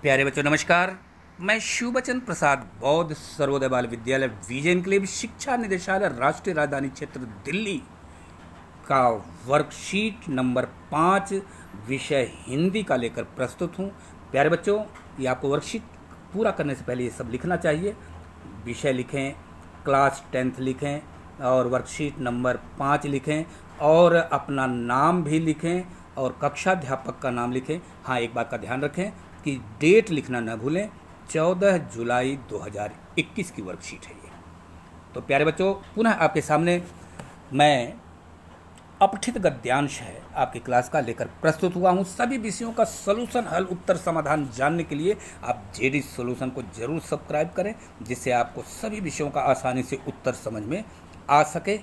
प्यारे बच्चों नमस्कार। मैं शिवबचन प्रसाद बौद्ध सर्वोदय बाल विद्यालय विजय इनक्लेव शिक्षा निदेशालय राष्ट्रीय राजधानी क्षेत्र दिल्ली का वर्कशीट नंबर 5 विषय हिंदी का लेकर प्रस्तुत हूँ। प्यारे बच्चों, ये आपको वर्कशीट पूरा करने से पहले ये सब लिखना चाहिए। विषय लिखें, क्लास 10th लिखें और वर्कशीट नंबर 5 लिखें और अपना नाम भी लिखें और कक्षाध्यापक का नाम लिखें। हाँ, एक बात का ध्यान रखें कि डेट लिखना न भूलें। 14 जुलाई 2021 की वर्कशीट है ये। तो प्यारे बच्चों, पुनः आपके सामने मैं अपठित गद्यांश है आपकी क्लास का लेकर प्रस्तुत हुआ हूँ। सभी विषयों का सॉल्यूशन, हल, उत्तर, समाधान जानने के लिए आप जेडी सॉल्यूशन को जरूर सब्सक्राइब करें, जिससे आपको सभी विषयों का आसानी से उत्तर समझ में आ सके।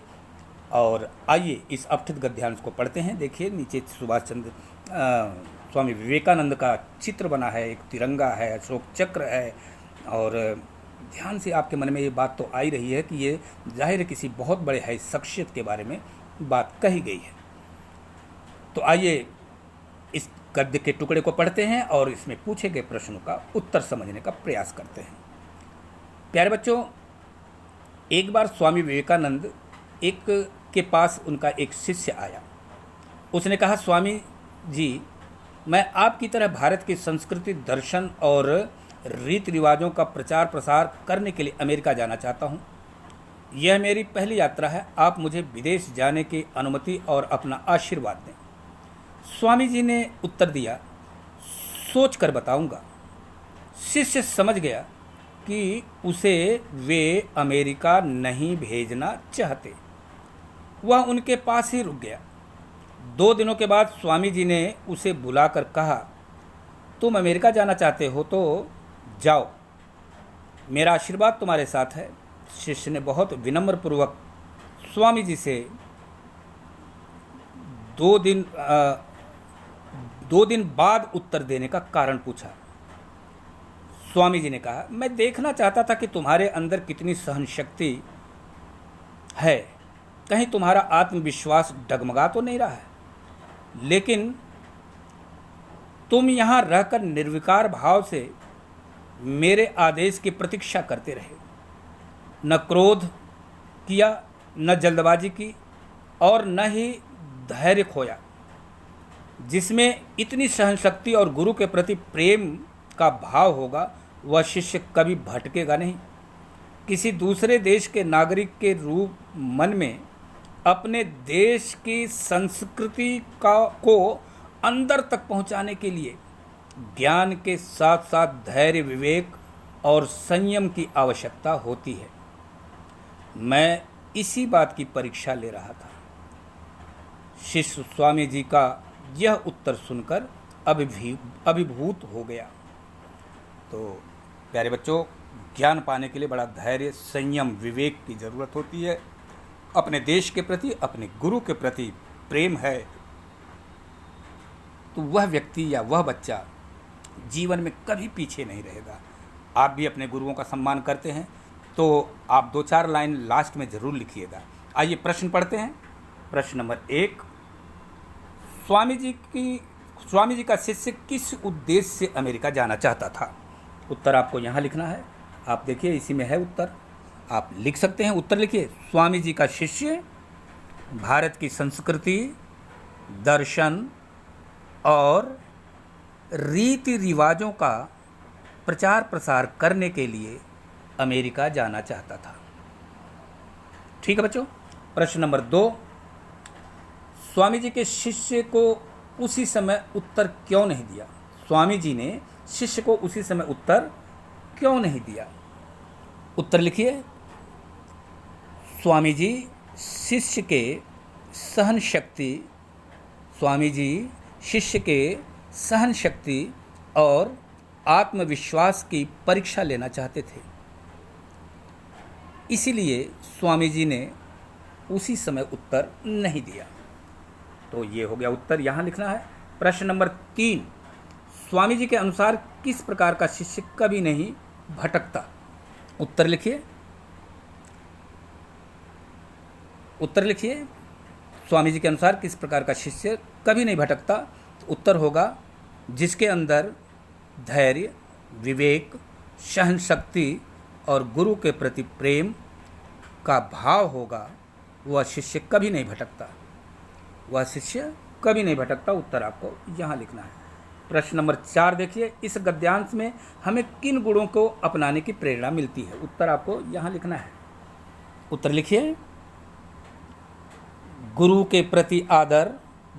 और आइए इस अपठित गद्यांश को पढ़ते हैं। देखिए, नीचे सुभाष चंद्र स्वामी विवेकानंद का चित्र बना है, एक तिरंगा है, अशोक चक्र है। और ध्यान से आपके मन में ये बात तो आई रही है कि ये जाहिर किसी बहुत बड़े है शख्सियत के बारे में बात कही गई है। तो आइए इस गद्य के टुकड़े को पढ़ते हैं और इसमें पूछे गए प्रश्नों का उत्तर समझने का प्रयास करते हैं। प्यारे बच्चों, एक बार स्वामी विवेकानंद एक के पास उनका एक शिष्य आया। उसने कहा, स्वामी जी, मैं आपकी तरह भारत की संस्कृति, दर्शन और रीति रिवाजों का प्रचार प्रसार करने के लिए अमेरिका जाना चाहता हूँ। यह मेरी पहली यात्रा है। आप मुझे विदेश जाने की अनुमति और अपना आशीर्वाद दें। स्वामी जी ने उत्तर दिया, सोच कर बताऊँगा। शिष्य समझ गया कि उसे वे अमेरिका नहीं भेजना चाहते। वह उनके पास ही रुक गया। 2 दिनों के बाद स्वामी जी ने उसे बुलाकर कहा, तुम अमेरिका जाना चाहते हो तो जाओ, मेरा आशीर्वाद तुम्हारे साथ है। शिष्य ने बहुत विनम्रपूर्वक स्वामी जी से 2 दिन बाद उत्तर देने का कारण पूछा। स्वामी जी ने कहा, मैं देखना चाहता था कि तुम्हारे अंदर कितनी सहन शक्ति है, कहीं तुम्हारा आत्मविश्वास डगमगा तो नहीं रहा है। लेकिन तुम यहाँ रहकर निर्विकार भाव से मेरे आदेश की प्रतीक्षा करते रहे, न क्रोध किया, न जल्दबाजी की और न ही धैर्य खोया। जिसमें इतनी सहनशक्ति और गुरु के प्रति प्रेम का भाव होगा, वह शिष्य कभी भटकेगा नहीं। किसी दूसरे देश के नागरिक के रूप मन में अपने देश की संस्कृति को अंदर तक पहुंचाने के लिए ज्ञान के साथ साथ धैर्य, विवेक और संयम की आवश्यकता होती है। मैं इसी बात की परीक्षा ले रहा था। शिष्य स्वामी जी का यह उत्तर सुनकर अभिभूत हो गया। तो प्यारे बच्चों, ज्ञान पाने के लिए बड़ा धैर्य, संयम, विवेक की ज़रूरत होती है। अपने देश के प्रति, अपने गुरु के प्रति प्रेम है तो वह व्यक्ति या वह बच्चा जीवन में कभी पीछे नहीं रहेगा। आप भी अपने गुरुओं का सम्मान करते हैं तो आप 2-4 लाइन लास्ट में ज़रूर लिखिएगा। आइए प्रश्न पढ़ते हैं। प्रश्न नंबर 1, स्वामी जी का शिष्य किस उद्देश्य से अमेरिका जाना चाहता था? उत्तर आपको यहाँ लिखना है। आप देखिए, इसी में है उत्तर, आप लिख सकते हैं। उत्तर लिखिए, स्वामी जी का शिष्य भारत की संस्कृति, दर्शन और रीति रिवाजों का प्रचार प्रसार करने के लिए अमेरिका जाना चाहता था। ठीक है बच्चों। प्रश्न नंबर 2, स्वामी जी के शिष्य को उसी समय उत्तर क्यों नहीं दिया? स्वामी जी ने शिष्य को उसी समय उत्तर क्यों नहीं दिया? उत्तर लिखिए, स्वामी जी शिष्य के सहन शक्ति और आत्मविश्वास की परीक्षा लेना चाहते थे। इसीलिए स्वामी जी ने उसी समय उत्तर नहीं दिया। तो ये हो गया उत्तर, यहाँ लिखना है। प्रश्न नंबर 3, स्वामी जी के अनुसार किस प्रकार का शिष्य कभी नहीं भटकता? उत्तर लिखिए। स्वामी जी के अनुसार किस प्रकार का शिष्य कभी नहीं भटकता? उत्तर होगा, जिसके अंदर धैर्य, विवेक, सहनशक्ति और गुरु के प्रति प्रेम का भाव होगा, वह शिष्य कभी नहीं भटकता। वह शिष्य कभी नहीं भटकता। उत्तर आपको यहाँ लिखना है। प्रश्न नंबर 4 देखिए, इस गद्यांश में हमें किन गुणों को अपनाने की प्रेरणा मिलती है? उत्तर आपको यहाँ लिखना है। उत्तर लिखिए। गुरु के प्रति आदर,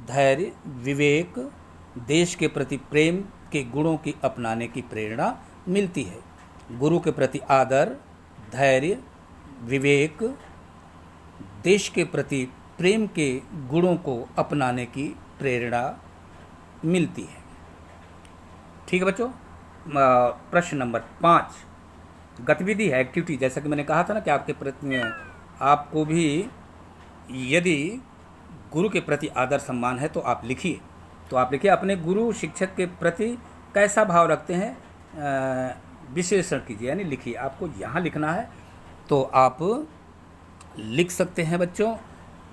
धैर्य, विवेक, देश के प्रति प्रेम के गुणों की अपनाने की प्रेरणा मिलती है। गुरु के प्रति आदर, धैर्य, विवेक, देश के प्रति प्रेम के गुणों को अपनाने की प्रेरणा मिलती है। ठीक है बच्चों। प्रश्न नंबर 5 गतिविधि है, एक्टिविटी। जैसा कि मैंने कहा था ना कि आपके प्रति आपको भी यदि गुरु के प्रति आदर सम्मान है तो आप लिखिए। तो आप लिखिए अपने गुरु शिक्षक के प्रति कैसा भाव रखते हैं, विश्लेषण कीजिए, यानी लिखिए। आपको यहाँ लिखना है। तो आप लिख सकते हैं बच्चों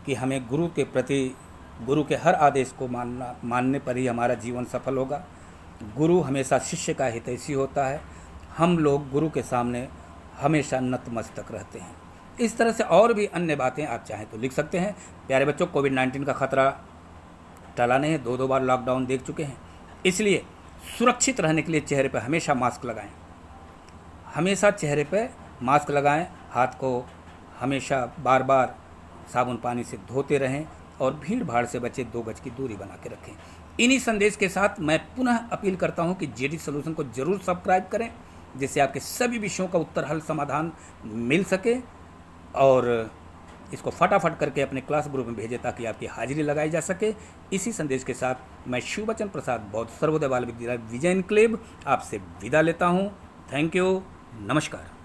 कि हमें गुरु के प्रति, गुरु के हर आदेश को मानने पर ही हमारा जीवन सफल होगा। गुरु हमेशा शिष्य का हितैषी होता है। हम लोग गुरु के सामने हमेशा नतमस्तक रहते हैं। इस तरह से और भी अन्य बातें आप चाहें तो लिख सकते हैं। प्यारे बच्चों, कोविड-19 का खतरा टला नहीं है। 2 बार लॉकडाउन देख चुके हैं। इसलिए सुरक्षित रहने के लिए चेहरे पर हमेशा मास्क लगाएं। हमेशा चेहरे पर मास्क लगाएं। हाथ को हमेशा बार बार साबुन पानी से धोते रहें और भीड़ भाड़ से बचे 2 गज की दूरी बना के रखें। इन्हीं संदेश के साथ मैं पुनः अपील करता हूं कि जेडी सॉल्यूशन को जरूर सब्सक्राइब करें, जिससे आपके सभी विषयों का उत्तर हल समाधान मिल सके। और इसको फटाफट करके अपने क्लास ग्रुप में भेजें ताकि आपकी हाजिरी लगाई जा सके। इसी संदेश के साथ मैं शिवबचन प्रसाद बौद्ध सर्वोदय बाल विद्यालय विजय एन्क्लेव आपसे विदा लेता हूँ। Thank you. नमस्कार।